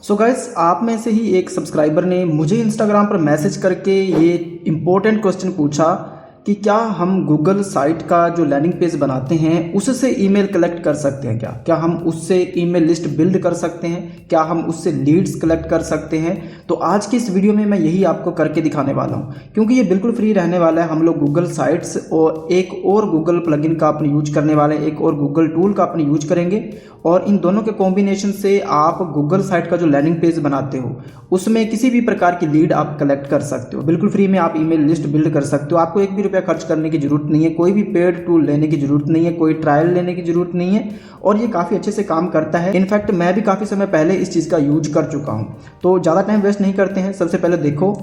So guys, आप में से ही एक सब्सक्राइबर ने मुझे इंस्टाग्राम पर मैसेज करके ये इम्पोर्टेंट क्वेश्चन पूछा कि क्या हम गूगल साइट का जो लैंडिंग पेज बनाते हैं उससे ईमेल कलेक्ट कर सकते हैं। क्या हम उससे ईमेल लिस्ट बिल्ड कर सकते हैं, क्या हम उससे लीड्स कलेक्ट कर सकते हैं। तो आज की इस वीडियो में मैं यही आपको करके दिखाने वाला हूं, क्योंकि ये बिल्कुल फ्री रहने वाला है। हम लोग गूगल साइट्स और एक और गूगल प्लगइन का अपन यूज करने वाले हैं, एक और गूगल टूल का अपन यूज करेंगे और इन दोनों के कॉम्बिनेशन से आप गूगल साइट का जो लैंडिंग पेज बनाते हो उसमें किसी भी प्रकार की लीड आप कलेक्ट कर सकते हो। बिल्कुल फ्री में आप ईमेल लिस्ट बिल्ड कर सकते हो। आपको एक भी रुपया खर्च करने की जरूरत नहीं है, कोई भी पेड टूल लेने की जरूरत नहीं है, कोई ट्रायल लेने की जरूरत नहीं है और ये काफ़ी अच्छे से काम करता है। इनफैक्ट मैं भी काफ़ी समय पहले इस चीज़ का यूज कर चुका हूँ। तो ज़्यादा टाइम वेस्ट नहीं करते हैं। सबसे पहले देखो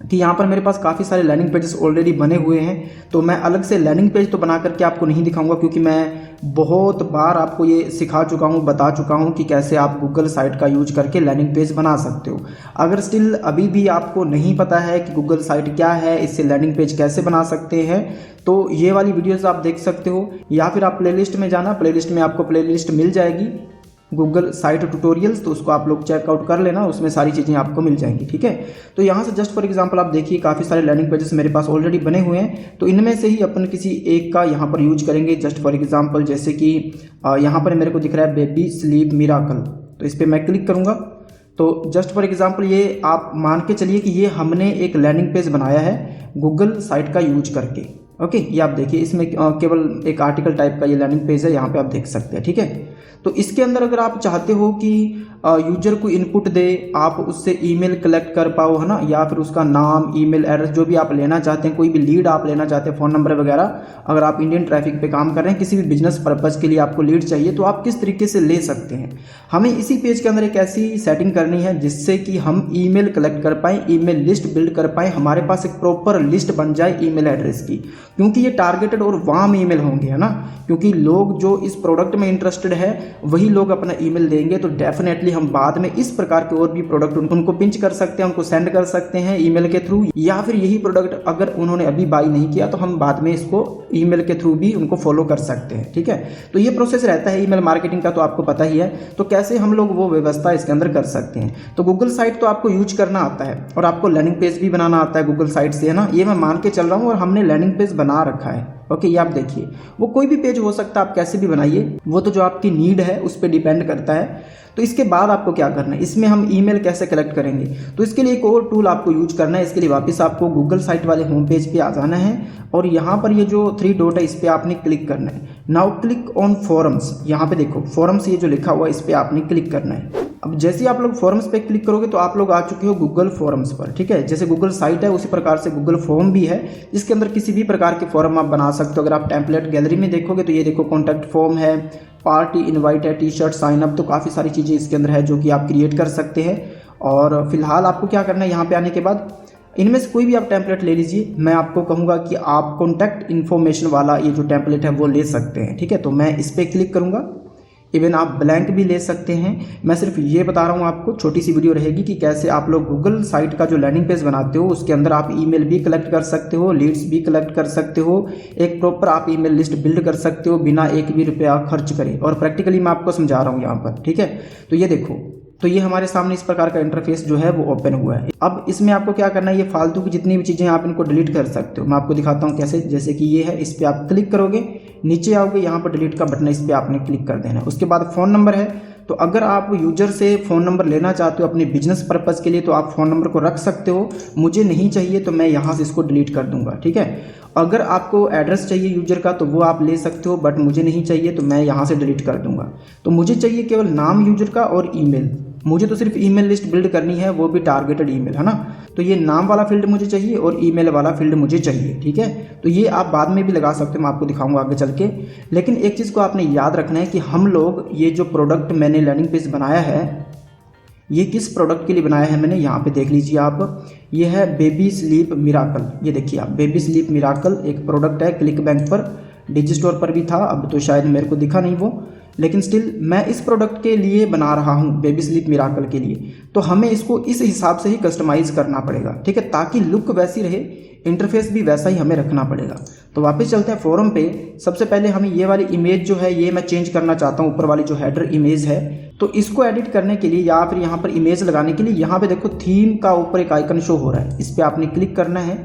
कि यहाँ पर मेरे पास काफ़ी सारे लैंडिंग पेजेस ऑलरेडी बने हुए हैं। तो मैं अलग से लैंडिंग पेज तो बना करके आपको नहीं दिखाऊंगा, क्योंकि मैं बहुत बार आपको ये सिखा चुका हूँ, बता चुका हूँ कि कैसे आप गूगल साइट का यूज करके लैंडिंग पेज बना सकते हो। अगर स्टिल अभी भी आपको नहीं पता है कि गूगल साइट क्या है, इससे लैंडिंग पेज कैसे बना सकते हैं, तो ये वाली वीडियोज़ आप देख सकते हो, या फिर आप प्लेलिस्ट में जाना, प्लेलिस्ट में आपको प्लेलिस्ट मिल जाएगी गूगल साइट ट्यूटोरियल्स, तो उसको आप लोग चेकआउट कर लेना, उसमें सारी चीज़ें आपको मिल जाएंगी। ठीक है, तो यहाँ से जस्ट फॉर एग्जांपल आप देखिए काफ़ी सारे लैंडिंग पेजेस मेरे पास ऑलरेडी बने हुए हैं। तो इनमें से ही अपन किसी एक का यहाँ पर यूज करेंगे। जस्ट फॉर एग्जांपल जैसे कि यहाँ पर मेरे को दिख रहा है बेबी स्लीप मिराकल, तो इस पर मैं क्लिक करूँगा। तो जस्ट फॉर एग्जांपल ये आप मान के चलिए कि ये हमने एक लैंडिंग पेज बनाया है गूगल साइट का यूज करके। ओके, ये आप देखिए, इसमें केवल एक आर्टिकल टाइप का ये लैंडिंग पेज है, यहाँ पे आप देख सकते हैं। ठीक है, तो इसके अंदर अगर आप चाहते हो कि यूजर को इनपुट दे, आप उससे ईमेल कलेक्ट कर पाओ, है ना, या फिर उसका नाम, ईमेल एड्रेस जो भी आप लेना चाहते हैं, कोई भी लीड आप लेना चाहते हैं, फ़ोन नंबर वगैरह, अगर आप इंडियन ट्रैफिक पे काम कर रहे हैं, किसी भी बिजनेस पर्पज़ के लिए आपको लीड चाहिए, तो आप किस तरीके से ले सकते हैं। हमें इसी पेज के अंदर एक ऐसी सेटिंग करनी है जिससे कि हम ईमेल कलेक्ट कर पाएँ, ईमेल लिस्ट बिल्ड कर पाएँ, हमारे पास एक प्रॉपर लिस्ट बन जाए ईमेल एड्रेस की, क्योंकि ये टारगेटेड और वार्म ईमेल होंगे, है ना, क्योंकि लोग जो इस प्रोडक्ट में इंटरेस्टेड है वही लोग अपना ईमेल देंगे। तो डेफिनेटली हम बाद में इस प्रकार के और भी प्रोडक्ट उनको पिंच कर सकते हैं, उनको सेंड कर सकते हैं ईमेल के थ्रू, या फिर यही प्रोडक्ट अगर उन्होंने अभी बाई नहीं किया तो हम बाद में इसको ईमेल के थ्रू भी उनको फॉलो कर सकते हैं। ठीक है, तो ये प्रोसेस रहता है ईमेल मार्केटिंग का, तो आपको पता ही है। तो कैसे हम लोग वो व्यवस्था इसके अंदर कर सकते हैं। तो गूगल साइट तो आपको यूज करना आता है और आपको लैंडिंग पेज भी बनाना आता है गूगल साइट से, है ना, ये मैं मान के चल रहा हूँ और हमने लैंडिंग पेज बना रखा है। ओके, ये आप देखिए, वो कोई भी पेज हो सकता है, आप कैसे भी बनाइए, वो तो जो आपकी नीड है उस पर डिपेंड करता है। तो इसके बाद आपको क्या करना है, इसमें हम ईमेल कैसे कलेक्ट करेंगे, तो इसके लिए एक और टूल आपको यूज करना है। इसके लिए वापस आपको गूगल साइट वाले होम पेज पे आ जाना है और यहाँ पर ये जो 3 डॉट है इस पर आपने क्लिक करना है। नाउ क्लिक ऑन फॉरम्स, यहाँ पे देखो फॉरम्स ये जो लिखा हुआ है इस पर आपने क्लिक करना है। अब जैसे ही आप लोग फॉरम्स पे क्लिक करोगे तो आप लोग आ चुके हो गूगल फॉरम्स पर। ठीक है, जैसे गूगल साइट है उसी प्रकार से गूगल फॉर्म भी है, जिसके अंदर किसी भी प्रकार के फॉर्म आप बना सकते हो। अगर आप टेम्पलेट गैलरी में देखोगे तो ये देखो कॉन्टैक्ट फॉर्म है, पार्टी इनवाइट है, टी शर्ट साइन अप, तो काफ़ी सारी चीज़ें इसके अंदर है जो कि आप क्रिएट कर सकते हैं। और फिलहाल आपको क्या करना है, यहाँ पे आने के बाद इनमें से कोई भी आप टेम्पलेट ले लीजिए। मैं आपको कहूँगा कि आप कॉन्टैक्ट इन्फॉर्मेशन वाला ये जो टेम्पलेट है वो ले सकते हैं। ठीक है, तो मैं इस पर क्लिक करूँगा। इवन आप ब्लैंक भी ले सकते हैं। मैं सिर्फ ये बता रहा हूँ आपको, छोटी सी वीडियो रहेगी कि कैसे आप लोग गूगल साइट का जो लैंडिंग पेज बनाते हो उसके अंदर आप ईमेल भी कलेक्ट कर सकते हो, लीड्स भी कलेक्ट कर सकते हो, एक प्रॉपर आप ईमेल लिस्ट बिल्ड कर सकते हो बिना एक भी रुपया खर्च करे। और प्रैक्टिकली मैं आपको समझा रहा हूँ यहाँ पर। ठीक है, तो ये देखो, तो ये हमारे सामने इस प्रकार का इंटरफेस जो है वो ओपन हुआ है। अब इसमें आपको क्या करना है, ये फालतू की जितनी भी चीज़ें आप इनको डिलीट कर सकते हो। मैं आपको दिखाता हूँ कैसे। जैसे कि ये है, इस पर आप क्लिक करोगे, नीचे आओगे, यहाँ पर डिलीट का बटन है, इस पर आपने क्लिक कर देना है। उसके बाद फ़ोन नंबर है, तो अगर आप यूजर से फ़ोन नंबर लेना चाहते हो अपने बिजनेस पर्पज़ के लिए तो आप फ़ोन नंबर को रख सकते हो। मुझे नहीं चाहिए तो मैं यहाँ से इसको डिलीट कर दूंगा। ठीक है, अगर आपको एड्रेस चाहिए यूजर का तो वो आप ले सकते हो, बट मुझे नहीं चाहिए तो मैं यहाँ से डिलीट कर दूंगा। तो मुझे चाहिए केवल नाम यूजर का और ईमेल। मुझे तो सिर्फ ईमेल लिस्ट बिल्ड करनी है, वो भी टारगेटेड ईमेल, है ना। तो ये नाम वाला फील्ड मुझे चाहिए और ईमेल वाला फील्ड मुझे चाहिए। ठीक है, तो ये आप बाद में भी लगा सकते हो, मैं आपको दिखाऊंगा आगे चल के। लेकिन एक चीज़ को आपने याद रखना है कि हम लोग ये जो प्रोडक्ट मैंने लैंडिंग पेज बनाया है, ये किस प्रोडक्ट के लिए बनाया है मैंने, यहाँ पे देख लीजिए आप। ये है बेबी स्लीप मिराकल। ये देखिए आप, बेबी स्लीप मिराकल एक प्रोडक्ट है, क्लिक बैंक पर, डिजी स्टोर पर भी था, अब तो शायद मेरे को दिखा नहीं वो। लेकिन स्टिल मैं इस प्रोडक्ट के लिए बना रहा हूँ, बेबी स्लीप मिराकल के लिए, तो हमें इसको इस हिसाब से ही कस्टमाइज़ करना पड़ेगा, ठीक है, ताकि लुक वैसी रहे, इंटरफेस भी वैसा ही हमें रखना पड़ेगा। तो वापस चलते हैं फोरम पे। सबसे पहले हमें ये वाली इमेज जो है ये मैं चेंज करना चाहता हूँ, ऊपर वाली जो हेडर इमेज है। तो इसको एडिट करने के लिए या फिर यहाँ पर इमेज लगाने के लिए यहाँ पे देखो थीम का ऊपर एक आइकन शो हो रहा है, इस पर आपने क्लिक करना है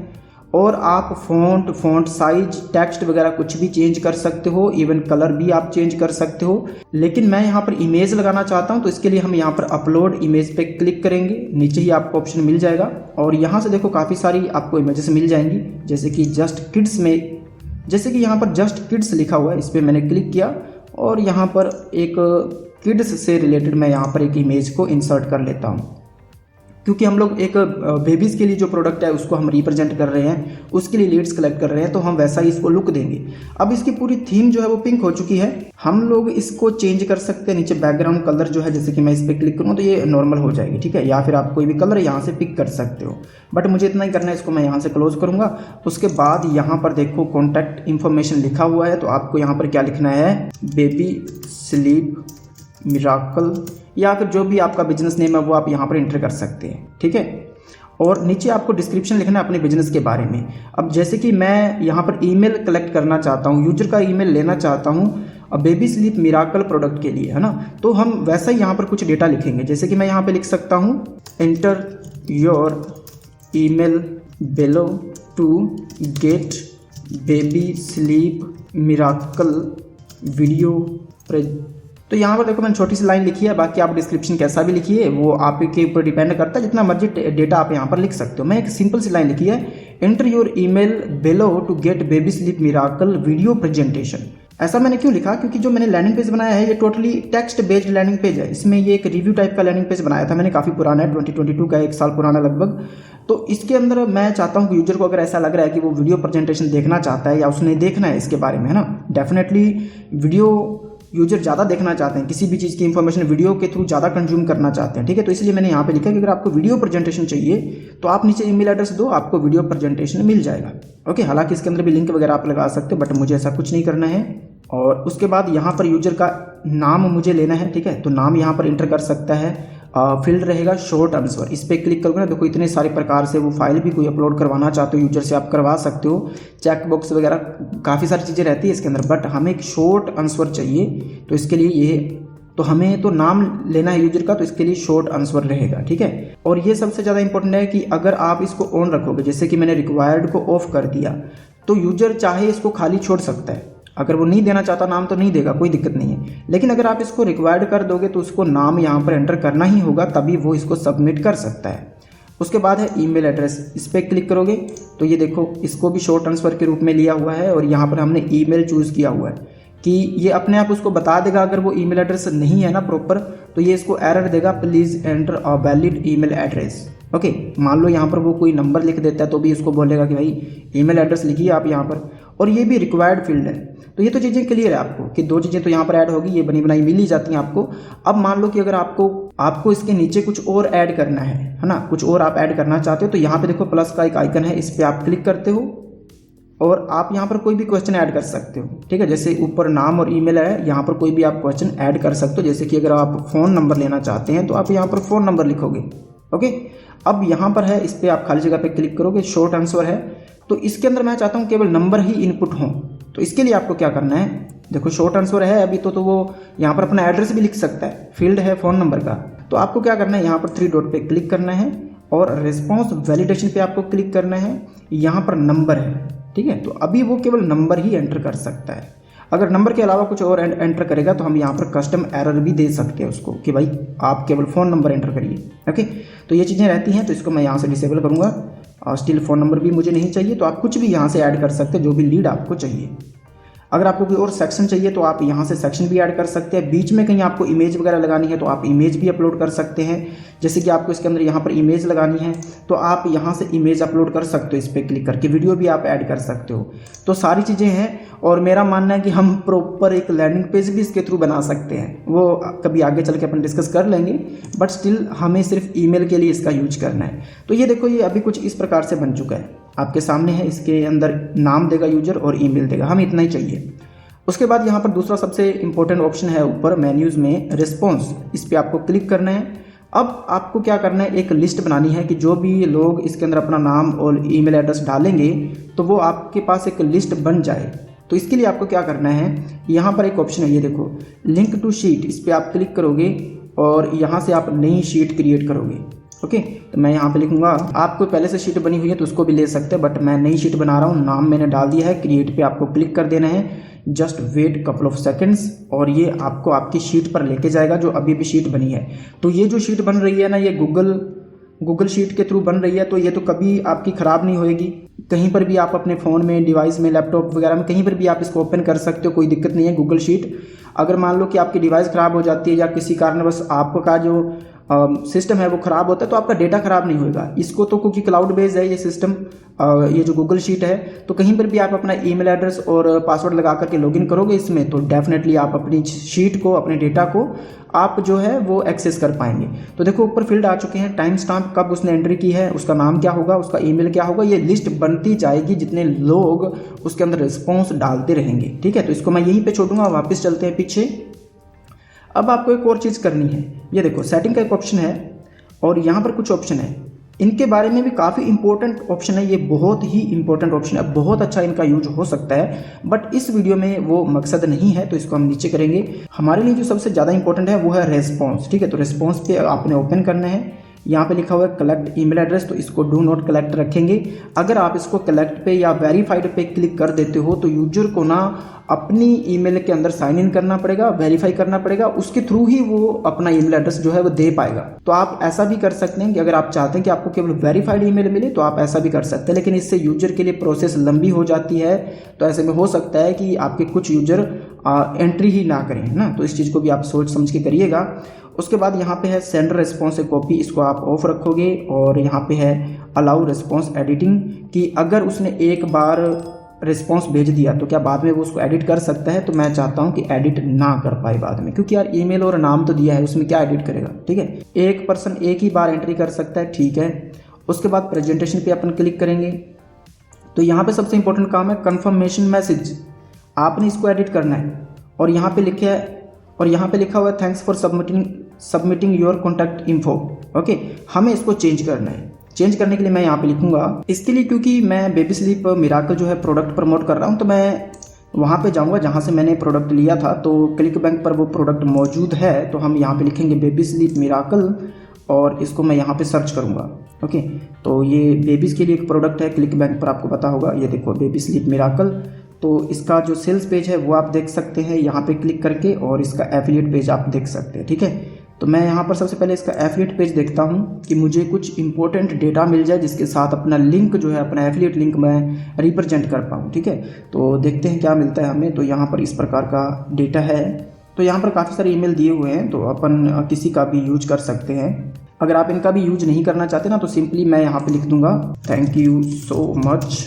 और आप फॉन्ट साइज, टेक्स्ट वगैरह कुछ भी चेंज कर सकते हो, इवन कलर भी आप चेंज कर सकते हो। लेकिन मैं यहाँ पर इमेज लगाना चाहता हूँ, तो इसके लिए हम यहाँ पर अपलोड इमेज पे क्लिक करेंगे, नीचे ही आपको ऑप्शन मिल जाएगा और यहाँ से देखो काफ़ी सारी आपको इमेजेस मिल जाएंगी, जैसे कि जस्ट किड्स में, जैसे कि यहाँ पर जस्ट किड्स लिखा हुआ है, इस पर मैंने क्लिक किया और यहाँ पर एक किड्स से रिलेटेड मैं यहाँ पर एक इमेज को इंसर्ट कर लेता हूँ, क्योंकि हम लोग एक बेबीज़ के लिए जो प्रोडक्ट है उसको हम रिप्रेजेंट कर रहे हैं, उसके लिए लीड्स कलेक्ट कर रहे हैं, तो हम वैसा ही इसको लुक देंगे। अब इसकी पूरी थीम जो है वो पिंक हो चुकी है, हम लोग इसको चेंज कर सकते हैं। नीचे बैकग्राउंड कलर जो है, जैसे कि मैं इस पर क्लिक करूँ तो ये नॉर्मल हो जाएगी, ठीक है, या फिर आप कोई भी कलर यहाँ से पिक कर सकते हो, बट मुझे इतना ही करना है, इसको मैं यहाँ से क्लोज करूँगा। उसके बाद यहाँ पर देखो कॉन्टैक्ट इन्फॉर्मेशन लिखा हुआ है, तो आपको यहाँ पर क्या लिखना है, बेबी स्लीप मिराकल, या फिर जो भी आपका बिजनेस नेम है वो आप यहाँ पर एंटर कर सकते हैं, ठीक है। और नीचे आपको डिस्क्रिप्शन लिखना है अपने बिजनेस के बारे में। अब जैसे कि मैं यहाँ पर ईमेल कलेक्ट करना चाहता हूँ, यूजर का ईमेल लेना चाहता हूँ अब बेबी स्लीप मिराकल प्रोडक्ट के लिए, है ना, तो हम वैसा ही यहाँ पर कुछ डेटा लिखेंगे। जैसे कि मैं यहाँ पर लिख सकता हूँ enter your email below to get baby sleep miracle video. तो यहाँ पर देखो मैंने छोटी सी लाइन लिखी है, बाकी आप डिस्क्रिप्शन कैसा भी लिखिए वो आपके ऊपर डिपेंड करता है, जितना मर्जी डेटा आप यहाँ पर लिख सकते हो। मैं एक सिंपल सी लाइन लिखी है, enter your email below to get baby sleep miracle video presentation. ऐसा मैंने क्यों लिखा, क्योंकि जो मैंने लैंडिंग पेज बनाया है ये totally text based landing page है। इसमें ये एक रिव्यू टाइप का लैंडिंग पेज बनाया था मैंने, काफ़ी पुराना है, 2022 का, 1 साल पुराना लगभग। तो इसके अंदर मैं चाहता हूँ कि यूजर को अगर ऐसा लग रहा है कि वो वीडियो प्रेजेंटेशन देखना चाहता है या उसने देखना है इसके बारे में, है ना, डेफिनेटली वीडियो यूजर ज़्यादा देखना चाहते हैं, किसी भी चीज़ की इंफॉर्मेशन वीडियो के थ्रू ज़्यादा कंज्यूम करना चाहते हैं, ठीक है। तो इसलिए मैंने यहाँ पे लिखा कि अगर आपको वीडियो प्रेजेंटेशन चाहिए तो आप नीचे ईमेल एड्रेस दो, आपको वीडियो प्रेजेंटेशन मिल जाएगा, ओके। हालांकि इसके अंदर भी लिंक वगैरह आप लगा सकते हो, बट मुझे ऐसा कुछ नहीं करना है। और उसके बाद यहाँ पर यूजर का नाम मुझे लेना है, ठीक है, तो नाम यहाँ पर इंटर कर सकता है। फील्ड रहेगा शॉर्ट आंसर, इस पर क्लिक करोगे ना, देखो इतने सारे प्रकार से वो फाइल भी कोई अपलोड करवाना चाहते हो यूजर से आप करवा सकते हो, चेक बॉक्स वगैरह काफ़ी सारी चीज़ें रहती है इसके अंदर, बट हमें एक शॉर्ट आंसर चाहिए, तो इसके लिए ये, तो हमें तो नाम लेना है यूजर का, तो इसके लिए शॉर्ट आंसर रहेगा, ठीक है। और ये सबसे ज़्यादा इंपॉर्टेंट है कि अगर आप इसको ऑन रखोगे, जैसे कि मैंने रिक्वायर्ड को ऑफ कर दिया, तो यूजर चाहे इसको खाली छोड़ सकता है, अगर वो नहीं देना चाहता नाम तो नहीं देगा, कोई दिक्कत नहीं है। लेकिन अगर आप इसको रिक्वायर्ड कर दोगे तो उसको नाम यहाँ पर एंटर करना ही होगा, तभी वो इसको सबमिट कर सकता है। उसके बाद है ईमेल एड्रेस, इस पर क्लिक करोगे तो ये देखो इसको भी शॉर्ट आंसर के रूप में लिया हुआ है और यहाँ पर हमने ईमेल चूज़ किया हुआ है कि ये अपने आप उसको बता देगा अगर वो ईमेल एड्रेस नहीं है ना प्रॉपर, तो ये इसको एरर देगा, please enter a valid email address, okay. मान लो यहाँ पर वो कोई नंबर लिख देता है तो भी उसको बोलेगा कि भाई ईमेल एड्रेस लिखिए आप यहाँ पर, और ये भी रिक्वायर्ड फील्ड है। तो ये तो चीज़ें क्लियर है आपको कि 2 चीज़ें तो यहाँ पर ऐड होगी, ये बनी बनाई मिल ही जाती हैं आपको। अब मान लो कि अगर आपको इसके नीचे कुछ और ऐड करना है ना, कुछ और आप ऐड करना चाहते हो, तो यहाँ पे देखो प्लस का एक आइकन है, इस पर आप क्लिक करते हो और आप यहाँ पर कोई भी क्वेश्चन ऐड कर सकते हो, ठीक है। जैसे ऊपर नाम और ईमेल है, यहाँ पर कोई भी आप क्वेश्चन ऐड कर सकते हो। जैसे कि अगर आप फ़ोन नंबर लेना चाहते हैं तो आप यहाँ पर फ़ोन नंबर लिखोगे, ओके। अब यहाँ पर है, इस पर आप खाली जगह पे क्लिक करोगे, शॉर्ट आंसर है, तो इसके अंदर मैं चाहता हूँ केवल नंबर ही इनपुट हों, तो इसके लिए आपको क्या करना है, देखो शॉर्ट आंसर है अभी तो वो यहाँ पर अपना एड्रेस भी लिख सकता है, फील्ड है फ़ोन नंबर का। तो आपको क्या करना है, यहाँ पर 3 डॉट पे क्लिक करना है और रिस्पॉन्स वैलिडेशन पे आपको क्लिक करना है, यहाँ पर नंबर है, ठीक है। तो अभी वो केवल नंबर ही एंटर कर सकता है, अगर नंबर के अलावा कुछ और एंटर करेगा तो हम यहाँ पर कस्टम एरर भी दे सकते हैं उसको कि भाई आप केवल फ़ोन नंबर एंटर करिए, ओके। तो ये चीज़ें रहती हैं, तो इसको मैं यहाँ से डिसेबल करूँगा। और स्टिल फ़ोन नंबर भी मुझे नहीं चाहिए, तो आप कुछ भी यहाँ से ऐड कर सकते हैं जो भी लीड आपको चाहिए। अगर आपको कोई और सेक्शन चाहिए तो आप यहाँ से सेक्शन भी ऐड कर सकते हैं। बीच में कहीं आपको इमेज वगैरह लगानी है तो आप इमेज भी अपलोड कर सकते हैं। जैसे कि आपको इसके अंदर यहाँ पर इमेज लगानी है तो आप यहाँ से इमेज अपलोड कर सकते हो, इस पर क्लिक करके वीडियो भी आप ऐड कर सकते हो। तो सारी चीज़ें हैं और मेरा मानना है कि हम प्रॉपर एक लैंडिंग पेज भी इसके थ्रू बना सकते हैं, वो कभी आगे चल के अपन डिस्कस कर लेंगे, बट स्टिल हमें सिर्फ ईमेल के लिए इसका यूज करना है। तो ये देखो, ये अभी कुछ इस प्रकार से बन चुका है, आपके सामने है। इसके अंदर नाम देगा यूजर और ईमेल देगा, हमें इतना ही चाहिए। उसके बाद यहाँ पर दूसरा सबसे इम्पोर्टेंट ऑप्शन है ऊपर मेन्यूज़ में रिस्पॉन्स, इस पर आपको क्लिक करना है। अब आपको क्या करना है, एक लिस्ट बनानी है कि जो भी लोग इसके अंदर अपना नाम और ईमेल एड्रेस डालेंगे तो वो आपके पास एक लिस्ट बन जाए। तो इसके लिए आपको क्या करना है, यहाँ पर एक ऑप्शन है, ये देखो लिंक टू शीट, इस पर आप क्लिक करोगे और यहाँ से आप नई शीट क्रिएट करोगे। ओके, तो मैं यहाँ पे लिखूँगा, आपको पहले से शीट बनी हुई है तो उसको भी ले सकते हैं, बट मैं नई शीट बना रहा हूँ। नाम मैंने डाल दिया है, क्रिएट पे आपको क्लिक कर देना है। Just wait couple of seconds और ये आपको आपकी शीट पर लेके जाएगा जो अभी भी शीट बनी है। तो ये जो शीट बन रही है ना, ये गूगल शीट के थ्रू बन रही है, तो ये तो कभी आपकी ख़राब नहीं होएगी। कहीं पर भी आप अपने फ़ोन में, डिवाइस में, लैपटॉप वगैरह में कहीं पर भी आप इसको ओपन कर सकते हो, कोई दिक्कत नहीं है। गूगल शीट अगर मान लो कि आपकी डिवाइस ख़राब हो जाती है या किसी कारणवश आपका जो सिस्टम है वो ख़राब होता है तो आपका डेटा ख़राब नहीं होगा। इसको तो क्योंकि क्लाउड बेस्ड है ये सिस्टम, ये जो गूगल शीट है, तो कहीं पर भी आप अपना ईमेल एड्रेस और पासवर्ड लगा करके लॉगिन करोगे इसमें, तो डेफिनेटली आप अपनी शीट को, अपने डेटा को आप जो है वो एक्सेस कर पाएंगे। तो देखो ऊपर फील्ड आ चुके हैं, टाइम स्टाम्प कब उसने एंट्री की है, उसका नाम क्या होगा, उसका ईमेल क्या होगा, ये लिस्ट बनती जाएगी जितने लोग उसके अंदर रिस्पॉन्स डालते रहेंगे। ठीक है, तो इसको मैं यहीं पर छोड़ूंगा। वापस चलते हैं पीछे। अब आपको एक और चीज़ करनी है, ये देखो सेटिंग का एक ऑप्शन है और यहाँ पर कुछ ऑप्शन है, इनके बारे में भी काफ़ी इंपॉर्टेंट ऑप्शन है। ये बहुत ही इंपॉर्टेंट ऑप्शन है, बहुत अच्छा इनका यूज हो सकता है, बट इस वीडियो में वो मकसद नहीं है, तो इसको हम नीचे करेंगे। हमारे लिए जो सबसे ज़्यादा इंपॉर्टेंट है वो है रेस्पॉन्स। ठीक है, तो रेस्पॉन्स पे आपने ओपन करना है। यहाँ पे लिखा हुआ है कलेक्ट ईमेल एड्रेस, तो इसको डू नॉट कलेक्ट रखेंगे। अगर आप इसको कलेक्ट पे या वेरीफाइड पे क्लिक कर देते हो तो यूजर को ना अपनी ईमेल के अंदर साइन इन करना पड़ेगा, वेरीफाई करना पड़ेगा, उसके थ्रू ही वो अपना ईमेल एड्रेस जो है वो दे पाएगा। तो आप ऐसा भी कर सकते हैं कि अगर आप चाहते हैं कि आपको केवल वेरीफाइड ईमेल मिले तो आप ऐसा भी कर सकते हैं, लेकिन इससे यूजर के लिए प्रोसेस लंबी हो जाती है। तो ऐसे में हो सकता है कि आपके कुछ यूजर एंट्री ही ना करें ना, तो इस चीज़ को भी आप सोच समझ के करिएगा। उसके बाद यहाँ पे है सेंड रिस्पॉन्स ए कॉपी, इसको आप ऑफ रखोगे। और यहाँ पे है अलाउ रिस्पॉन्स एडिटिंग, कि अगर उसने एक बार रिस्पॉन्स भेज दिया तो क्या बाद में वो उसको एडिट कर सकता है। तो मैं चाहता हूँ कि एडिट ना कर पाए बाद में, क्योंकि यार ईमेल और नाम तो दिया है, उसमें क्या एडिट करेगा। ठीक है, एक पर्सन एक ही बार एंट्री कर सकता है। ठीक है, उसके बाद प्रेजेंटेशन पे अपन क्लिक करेंगे। तो यहाँ पे सबसे इंपॉर्टेंट काम है कंफर्मेशन मैसेज, आपने इसको एडिट करना है। और यहाँ पे लिखा हुआ है thanks for submitting your contact info. Okay, हमें इसको चेंज करना है। चेंज करने के लिए मैं यहाँ पे लिखूंगा, इसके लिए क्योंकि मैं बेबी स्लीप मिराकल जो है प्रोडक्ट प्रमोट कर रहा हूँ, तो मैं वहाँ पे जाऊँगा जहाँ से मैंने प्रोडक्ट लिया था। तो क्लिक बैंक पर वो प्रोडक्ट मौजूद है, तो हम यहाँ पे लिखेंगे बेबी स्लीप मिराकल और इसको मैं यहाँ पे सर्च करूँगा। ओके, तो ये बेबीज़ के लिए एक प्रोडक्ट है, क्लिक बैंक पर आपको पता होगा। ये देखो बेबी स्लीप मिराकल, तो इसका जो सेल्स पेज है वो आप देख सकते हैं यहाँ पे क्लिक करके, और इसका एफिलिएट पेज आप देख सकते हैं। ठीक है, तो मैं यहाँ पर सबसे पहले इसका एफिलिएट पेज देखता हूँ कि मुझे कुछ इंपॉर्टेंट डेटा मिल जाए जिसके साथ अपना लिंक जो है, अपना एफिलिएट लिंक मैं रिप्रेजेंट कर पाऊँ। ठीक है, तो देखते हैं क्या मिलता है हमें। तो यहाँ पर इस प्रकार का डेटा है, तो यहाँ पर काफ़ी सारे ईमेल दिए हुए हैं, तो अपन किसी का भी यूज कर सकते हैं। अगर आप इनका भी यूज नहीं करना चाहते ना, तो सिंपली मैं यहाँ पे लिख दूंगा thank you so much,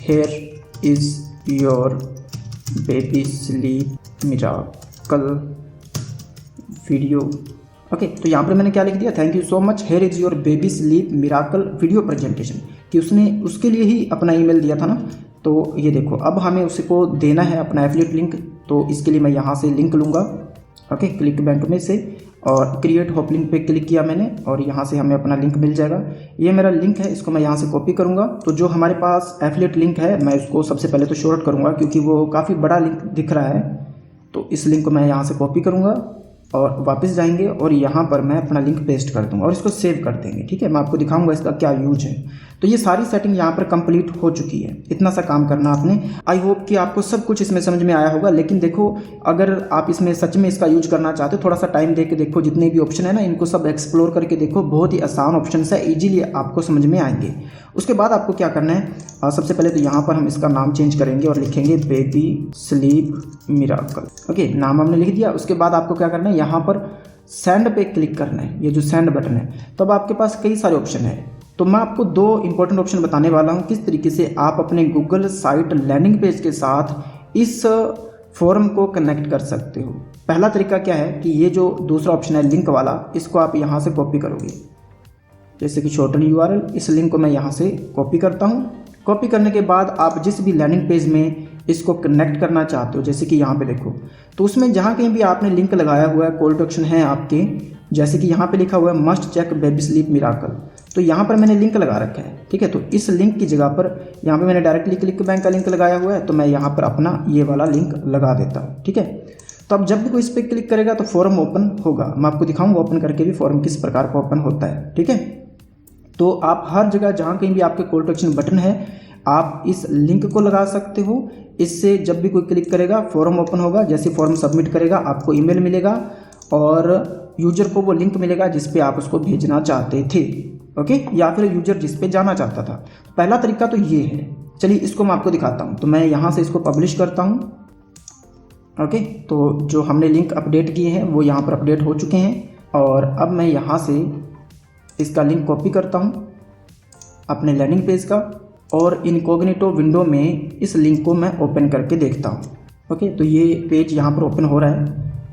here is your baby sleep miracle video. Okay, तो यहाँ पर मैंने क्या लिख दिया, thank you so much, here is your baby sleep miracle video presentation, कि उसने उसके लिए ही अपना ईमेल दिया था ना। तो ये देखो, अब हमें उसको देना है अपना एफिलिएट लिंक, तो इसके लिए मैं यहाँ से लिंक लूँगा। ओके, क्लिक बैंक में से, और क्रिएट होप लिंक पे क्लिक किया मैंने, और यहाँ से हमें अपना लिंक मिल जाएगा। ये मेरा लिंक है, इसको मैं यहाँ से कॉपी करूँगा। तो जो हमारे पास एफिलिएट लिंक है, मैं इसको सबसे पहले तो शॉर्ट करूँगा क्योंकि वो काफ़ी बड़ा लिंक दिख रहा है। तो इस लिंक को मैं यहाँ से कॉपी करूँगा और वापस जाएंगे और यहाँ पर मैं अपना लिंक पेस्ट कर दूँगा और इसको सेव कर देंगे। ठीक है, मैं आपको दिखाऊंगा इसका क्या यूज है। तो ये सारी सेटिंग यहाँ पर कंप्लीट हो चुकी है, इतना सा काम करना आपने। आई होप कि आपको सब कुछ इसमें समझ में आया होगा। लेकिन देखो, अगर आप इसमें सच में इसका यूज करना चाहते हो, थोड़ा सा टाइम दे के देखो, जितने भी ऑप्शन है ना इनको सब एक्सप्लोर करके देखो। बहुत ही आसान ऑप्शन है, ईजिली आपको समझ में आएंगे। उसके बाद आपको क्या करना है, सबसे पहले तो यहाँ पर हम इसका नाम चेंज करेंगे और लिखेंगे बेबी स्लीप मिराकल। ओके, नाम हमने लिख दिया। उसके बाद आपको क्या करना है, यहाँ पर सेंड पे क्लिक करना है, ये जो सेंड बटन है। तो अब आपके पास कई सारे ऑप्शन है, तो मैं आपको दो इंपॉर्टेंट ऑप्शन बताने वाला हूँ किस तरीके से आप अपने गूगल साइट लैंडिंग पेज के साथ इस फॉर्म को कनेक्ट कर सकते हो। पहला तरीका क्या है कि ये जो दूसरा ऑप्शन है लिंक वाला, इसको आप यहाँ से कॉपी करोगे, जैसे कि शॉर्टन URL। इस लिंक को मैं यहाँ से कॉपी करता हूँ कॉपी करने के बाद आप जिस भी लैंडिंग पेज में इसको कनेक्ट करना चाहते हो, जैसे कि यहाँ पे देखो, तो उसमें जहाँ कहीं भी आपने लिंक लगाया हुआ है, कॉल टू एक्शन है आपके, जैसे कि यहाँ पे लिखा हुआ है must check baby sleep miracle, तो यहाँ पर मैंने लिंक लगा रखा है। ठीक है, तो इस लिंक की जगह पर यहाँ पे मैंने डायरेक्टली क्लिक बैंक का लिंक लगाया हुआ है, तो मैं यहाँ पर अपना ये वाला लिंक लगा देता हूँ। ठीक है, तो अब जब भी कोई इस पर क्लिक करेगा तो फॉर्म ओपन होगा। मैं आपको दिखाऊंगा ओपन करके भी फॉर्म किस प्रकार का ओपन होता है। ठीक है, तो आप हर जगह जहाँ कहीं भी आपके कॉल टू एक्शन बटन है, आप इस लिंक को लगा सकते हो। इससे जब भी कोई क्लिक करेगा फॉर्म ओपन होगा। जैसे फॉर्म सबमिट करेगा आपको ईमेल मिलेगा और यूजर को वो लिंक मिलेगा जिस पे आप उसको भेजना चाहते थे। ओके, या फिर यूजर जिस पे जाना चाहता था। पहला तरीका तो ये है। चलिए इसको मैं आपको दिखाता हूँ। तो मैं यहाँ से इसको पब्लिश करता हूँ। ओके, तो जो हमने लिंक अपडेट किए हैं वो यहाँ पर अपडेट हो चुके हैं और अब मैं यहाँ से इसका लिंक कॉपी करता हूँ अपने लैंडिंग पेज का और इनकॉग्निटो विंडो में इस लिंक को मैं ओपन करके देखता हूँ। ओके, तो ये पेज यहाँ पर ओपन हो रहा है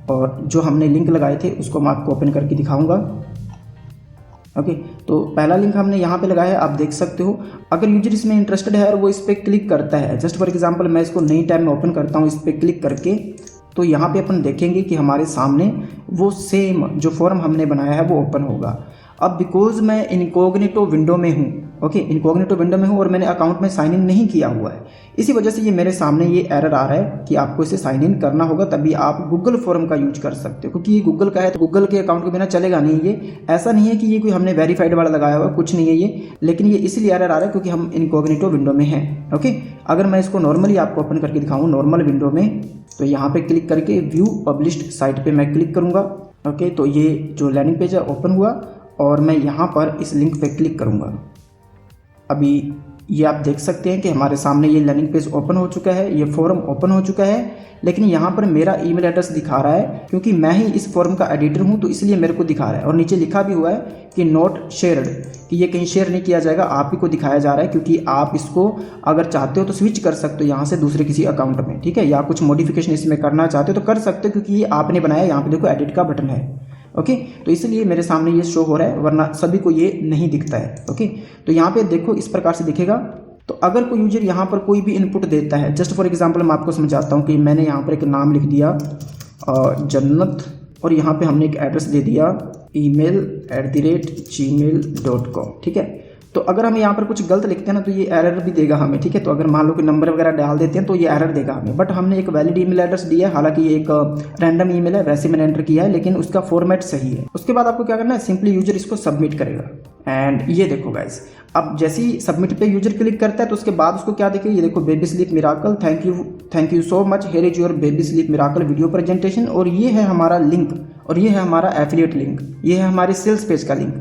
और जो हमने लिंक लगाए थे उसको मैं आपको ओपन करके दिखाऊंगा। ओके, तो पहला लिंक हमने यहाँ पे लगाया है, आप देख सकते हो। अगर यूजर इसमें इंटरेस्टेड है और वो इस पर क्लिक करता है, जस्ट फॉर एग्जांपल मैं इसको नई टैब में ओपन करता हूँ इस पर क्लिक करके, तो यहाँ पे अपन देखेंगे कि हमारे सामने वो सेम जो फॉर्म हमने बनाया है वो ओपन होगा। अब बिकॉज मैं इनकॉग्निटो विंडो में हूँ, ओके, इनकॉग्निटो विंडो में हूँ और मैंने अकाउंट में साइन इन नहीं किया हुआ है, इसी वजह से ये मेरे सामने ये एरर आ रहा है कि आपको इसे साइन इन करना होगा, तभी आप गूगल फॉर्म का यूज कर सकते हो। क्योंकि ये गूगल का है तो गूगल के अकाउंट के बिना चलेगा नहीं। ये ऐसा नहीं है कि ये कोई हमने वेरीफाइड वाला लगाया हुआ, कुछ नहीं है ये, लेकिन ये इसलिए एरर आ रहा है क्योंकि हम इनकॉग्निटो विंडो में हैं। ओके, अगर मैं इसको नॉर्मली आपको ओपन करके दिखाऊँ नॉर्मल विंडो में, तो यहाँ पे क्लिक करके व्यू पब्लिश्ड साइट पे मैं क्लिक करूँगा। ओके, तो ये जो लैंडिंग पेज है ओपन हुआ और मैं यहाँ पर इस लिंक पे क्लिक करूँगा। अभी ये आप देख सकते हैं कि हमारे सामने ये लैंडिंग पेज ओपन हो चुका है, ये फॉर्म ओपन हो चुका है, लेकिन यहाँ पर मेरा ईमेल एड्रेस दिखा रहा है क्योंकि मैं ही इस फॉर्म का एडिटर हूँ, तो इसलिए मेरे को दिखा रहा है। और नीचे लिखा भी हुआ है कि नॉट शेयर्ड, कि ये कहीं शेयर नहीं किया जाएगा, आप ही को दिखाया जा रहा है। क्योंकि आप इसको अगर चाहते हो तो स्विच कर सकते हो यहाँ से दूसरे किसी अकाउंट में। ठीक है, या कुछ मॉडिफिकेशन इसमें करना चाहते हो तो कर सकते हो, क्योंकि ये आपने बनाया। यहाँ पे देखो एडिट का बटन है। ओके, तो इसलिए मेरे सामने ये शो हो रहा है, वरना सभी को ये नहीं दिखता है। ओके, तो यहाँ पे देखो इस प्रकार से दिखेगा। तो अगर कोई यूजर यहाँ पर कोई भी इनपुट देता है, जस्ट फॉर एग्जांपल मैं आपको समझाता हूँ कि मैंने यहाँ पर एक नाम लिख दिया जन्नत और यहाँ पे हमने एक एड्रेस दे दिया email@gmail.com। ठीक है, तो अगर हम यहाँ पर कुछ गलत लिखते हैं ना तो ये एरर भी देगा हमें। ठीक है, तो अगर मान लो कि नंबर वगैरह डाल देते हैं तो ये एरर देगा हमें। बट हमने एक वैलिड ईमेल एड्रेस दिया है, हालांकि ये एक रैंडम ईमेल है, वैसे मैंने एंटर किया है, लेकिन उसका फॉर्मेट सही है। उसके बाद आपको क्या करना है, सिंपली यूजर इसको सबमिट करेगा। एंड ये देखो गाइस, अब जैसे ही सबमिट पे यूजर क्लिक करता है तो उसके बाद उसको क्या दिखेगा, ये देखो baby sleep miracle, thank you so much, here is your baby sleep miracle video presentation. और ये है हमारा लिंक और ये है हमारा एफिलिएट लिंक, ये है हमारे सेल्स पेज का लिंक।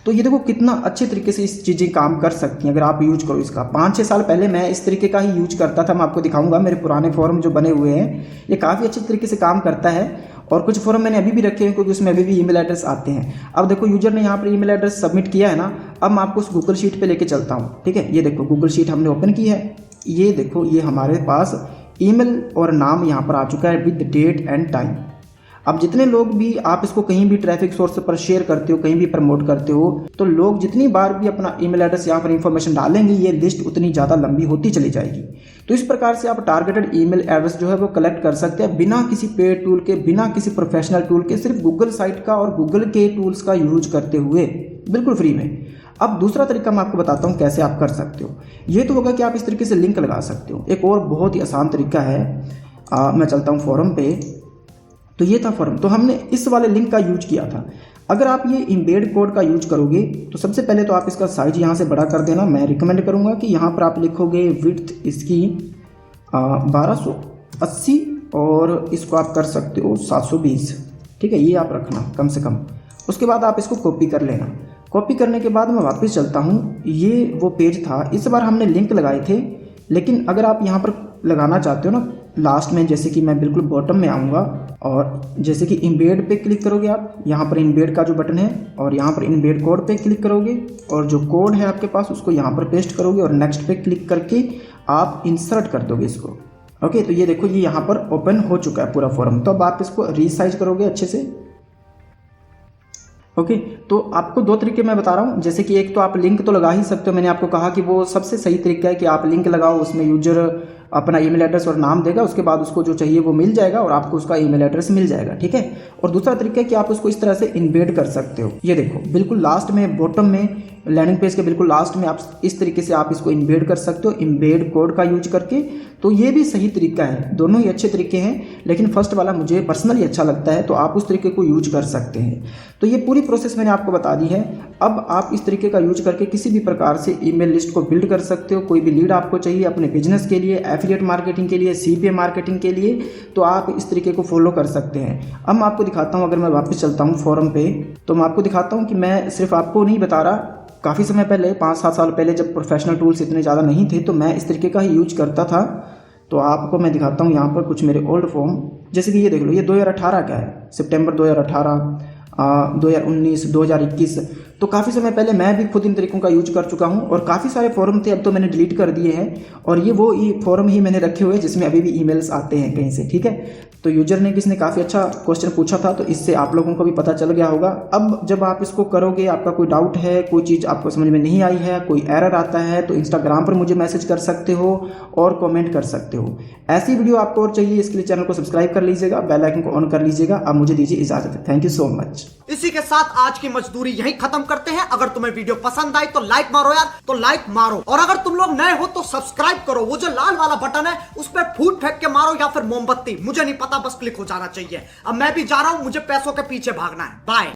तो ये देखो कितना अच्छे तरीके से इस चीज़ें काम कर सकती हैं अगर आप यूज करो इसका। 5-6 साल पहले मैं इस तरीके का ही यूज करता था, मैं आपको दिखाऊंगा मेरे पुराने फॉर्म जो बने हुए हैं, ये काफ़ी अच्छे तरीके से काम करता है। और कुछ फॉर्म मैंने अभी भी रखे हैं क्योंकि उसमें अभी भी ईमेल एड्रेस आते हैं। अब देखो यूजर ने यहाँ पर ईमेल एड्रेस सबमिट किया है ना, अब मैं आपको उस गूगल शीट पे लेके चलता हूँ। ठीक है, ये देखो गूगल शीट हमने ओपन की है, ये देखो ये हमारे पास ईमेल और नाम यहाँ पर आ चुका है विद डेट एंड टाइम। अब जितने लोग भी आप इसको कहीं भी ट्रैफिक सोर्स पर शेयर करते हो, कहीं भी प्रमोट करते हो, तो लोग जितनी बार भी अपना ईमेल एड्रेस यहाँ पर इंफॉर्मेशन डालेंगे ये लिस्ट उतनी ज़्यादा लंबी होती चली जाएगी। तो इस प्रकार से आप टारगेटेड ईमेल एड्रेस जो है वो कलेक्ट कर सकते हैं बिना किसी पेड टूल के, बिना किसी प्रोफेशनल टूल के, सिर्फ गूगल साइट का और गूगल के टूल्स का यूज करते हुए बिल्कुल फ्री में। अब दूसरा तरीका मैं आपको बताता हूँ कैसे आप कर सकते हो। ये तो होगा कि आप इस तरीके से लिंक लगा सकते हो। एक और बहुत ही आसान तरीका है, मैं चलता हूँ फॉरम पे, तो ये था फॉर्म, तो हमने इस वाले लिंक का यूज किया था। अगर आप ये एम्बेड कोड का यूज करोगे तो सबसे पहले तो आप इसका साइज यहाँ से बड़ा कर देना। मैं रिकमेंड करूँगा कि यहाँ पर आप लिखोगे विड्थ इसकी 1280 और इसको आप कर सकते हो 720। ठीक है, ये आप रखना कम से कम। उसके बाद आप इसको कॉपी कर लेना। कॉपी करने के बाद मैं वापस चलता हूँ, ये वो पेज था, इस बार हमने लिंक लगाए थे, लेकिन अगर आप यहाँ पर लगाना चाहते हो ना लास्ट में, जैसे कि मैं बिल्कुल बॉटम में आऊँगा और जैसे कि इम्बेड पे क्लिक करोगे आप, यहाँ पर इम्बेड का जो बटन है और यहाँ पर इम्बेड कोड पे क्लिक करोगे और जो कोड है आपके पास उसको यहाँ पर पेस्ट करोगे और नेक्स्ट पे क्लिक करके आप इंसर्ट कर दोगे इसको। ओके, तो ये देखो ये यहाँ पर ओपन हो चुका है पूरा फॉर्म। तो अब आप इसको रीसाइज करोगे अच्छे से। ओके, तो आपको दो तरीके मैं बता रहा हूँ। जैसे कि एक तो आप लिंक तो लगा ही सकते हो, मैंने आपको कहा कि वो सबसे सही तरीका है कि आप लिंक लगाओ, उसमें यूजर अपना ईमेल एड्रेस और नाम देगा, उसके बाद उसको जो चाहिए वो मिल जाएगा और आपको उसका ईमेल एड्रेस मिल जाएगा, ठीक है। और दूसरा तरीका है कि आप उसको इस तरह से इम्बेड कर सकते हो। ये देखो बिल्कुल लास्ट में, बॉटम में, लैंडिंग पेज के बिल्कुल लास्ट में आप इस तरीके से आप इसको इम्बेड कर सकते हो, इम्बेड कोड का यूज करके। तो ये भी सही तरीका है, दोनों ही अच्छे तरीके हैं, लेकिन फर्स्ट वाला मुझे पर्सनली अच्छा लगता है, तो आप उस तरीके को यूज कर सकते हैं। तो ये पूरी प्रोसेस मैंने आपको बता दी है। अब आप इस तरीके का यूज करके किसी भी प्रकार से ईमेल लिस्ट को बिल्ड कर सकते हो। कोई भी लीड आपको चाहिए अपने बिजनेस के लिए, एफिलिएट मार्केटिंग के लिए, सीपीए मार्केटिंग के लिए, तो आप इस तरीके को फॉलो कर सकते हैं। अब मैं आपको दिखाता हूँ, अगर मैं वापस चलता हूँ फोरम पे, तो मैं आपको दिखाता हूँ कि मैं सिर्फ आपको नहीं बता रहा, काफ़ी समय पहले 5-7 साल पहले जब प्रोफेशनल टूल्स इतने ज़्यादा नहीं थे तो मैं इस तरीके का ही यूज करता था। तो आपको मैं दिखाता हूँ यहाँ पर कुछ मेरे ओल्ड फॉर्म, जैसे कि ये देख लो, ये 2018 का है, सितंबर 2018, 2019, 2021। तो काफ़ी समय पहले मैं भी खुद इन तरीकों का यूज कर चुका हूँ और काफ़ी सारे फॉरम थे, अब तो मैंने डिलीट कर दिए हैं। और ये वो फॉरम ही मैंने रखे हुए जिसमें अभी भी ईमेल्स आते हैं कहीं से, ठीक है। तो यूजर ने किसने काफ़ी अच्छा क्वेश्चन पूछा था, तो इससे आप लोगों को भी पता चल गया होगा। अब जब आप इसको करोगे, आपका कोई डाउट है, कोई चीज़ आपको समझ में नहीं आई है, कोई एरर आता है, तो इंस्टाग्राम पर मुझे मैसेज कर सकते हो और कमेंट कर सकते हो। ऐसी वीडियो आपको और चाहिए, इसके लिए चैनल को सब्सक्राइब कर लीजिएगा, बेल आइकन को ऑन कर लीजिएगा। अब मुझे दीजिए इजाजत, थैंक यू सो मच। इसी के साथ आज की मजदूरी यहीं खत्म करते हैं। अगर तुम्हें वीडियो पसंद आई तो लाइक मारो यार, तो लाइक मारो। और अगर तुम लोग नए हो तो सब्सक्राइब करो, वो जो लाल वाला बटन है उस पर फूट फेंक के मारो या फिर मोमबत्ती, मुझे नहीं पता, बस क्लिक हो जाना चाहिए। अब मैं भी जा रहा हूं, मुझे पैसों के पीछे भागना है। बाय।